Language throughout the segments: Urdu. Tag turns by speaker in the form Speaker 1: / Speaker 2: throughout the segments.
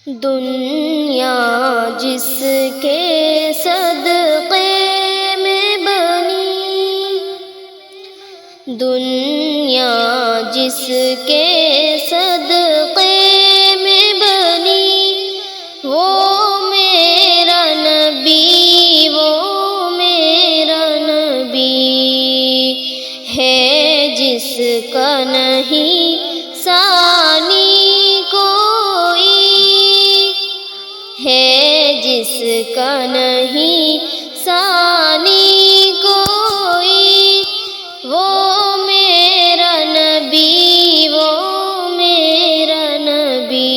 Speaker 1: دنیا جس کے صدقے میں بنی، دنیا جس کے صدقے میں بنی، وہ میرا نبی، وہ میرا نبی ہے، جس کا نہیں ثانی کوئی ہے، جس کا نہیں ثانی کوئی، وہ میرا نبی، وہ میرا نبی۔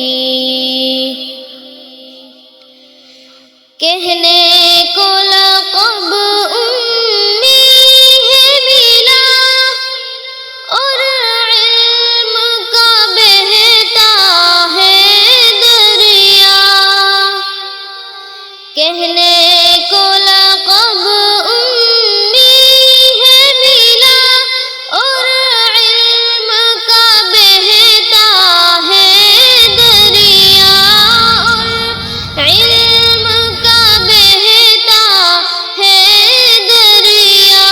Speaker 1: کہنے کو لقب امی ہے ملا، اور علم کا بہتا ہے دریا، کہنے کو لقب امی ہے ملا، اور علم کا بہتا ہے دریا، اور علم کا بہتا ہے دریا۔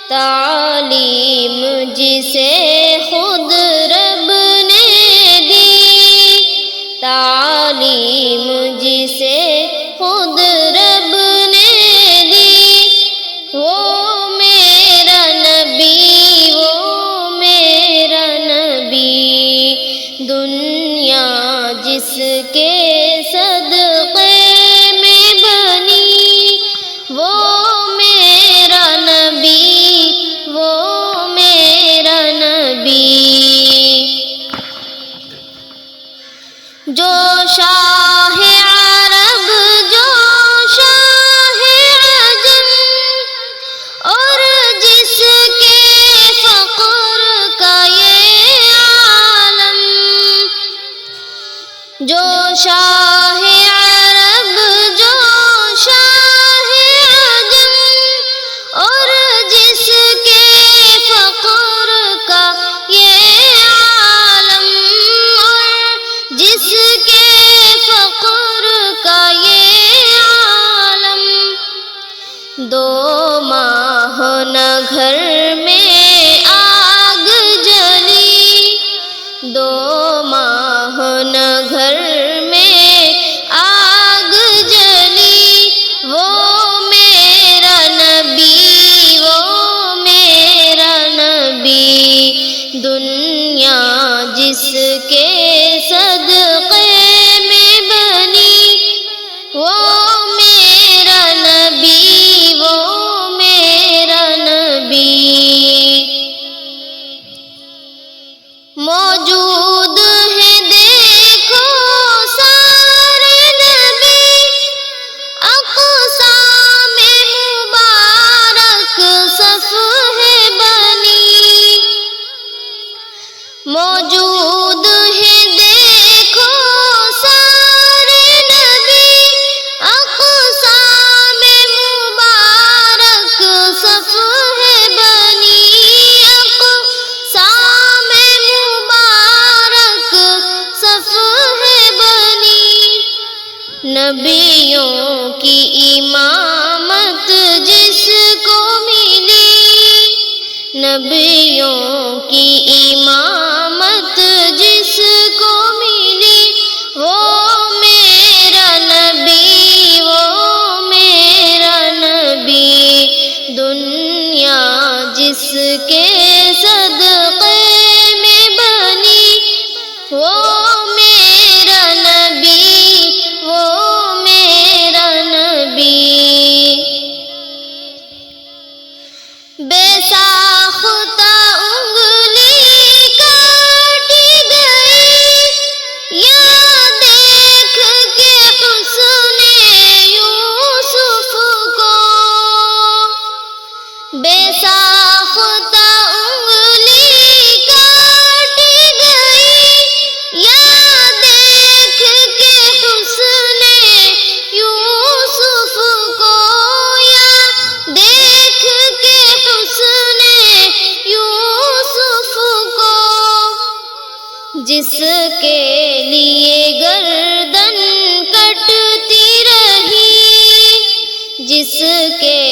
Speaker 1: تعلیم جسے خود رب نے دی، تعلیم جسے خود رب نے دی، وہ میرا نبی، وہ میرا نبی۔ دنیا جس کے صدقے میں بنی، وہ میرا نبی، وہ میرا نبی۔ جو شاہ عرب، جو شاہ عجم، اور جس کے فقر کا یہ عالم، جو شاہ عرب، جو شاہ عجم، اور جس کے فقر کا یہ عالم، اور جس کے فقر کا یہ عالم، دو ماہ نہ گھر میں آگ جلی، دو ماہ نہ گھر میں آگ جلی، وہ میرا نبی، وہ میرا نبی۔ دنیا جس کے صدقے میں بنی، وہ میرا نبی، وہ میرا نبی۔ موجود ہے دیکھو سارے نبی، اقسام مبارک صف ہے بنی، موجود ہے دیکھو سارے نبی، اقسام مبارک صف ہے بنی، اقسام مبارک صف ہے بنی۔ نبیوں کی امامت جس کو ملی، نبیوں کی امامت جس کو ملی، وہ میرا نبی، وہ میرا نبی۔ دنیا جس کے صدقے میں بنی، وہ میرا نبی، وہ میرا نبی۔ بے ساختہ انگلی کاٹی گئی، یا دیکھ کے حسن یوسف کو، بے ساختہ انگلی کاٹی گئی، یا دیکھ کے حسن یوسف کو، یا دیکھ کے حسن یوسف کو، جس کے لیے گردن کٹتی رہی، جس کے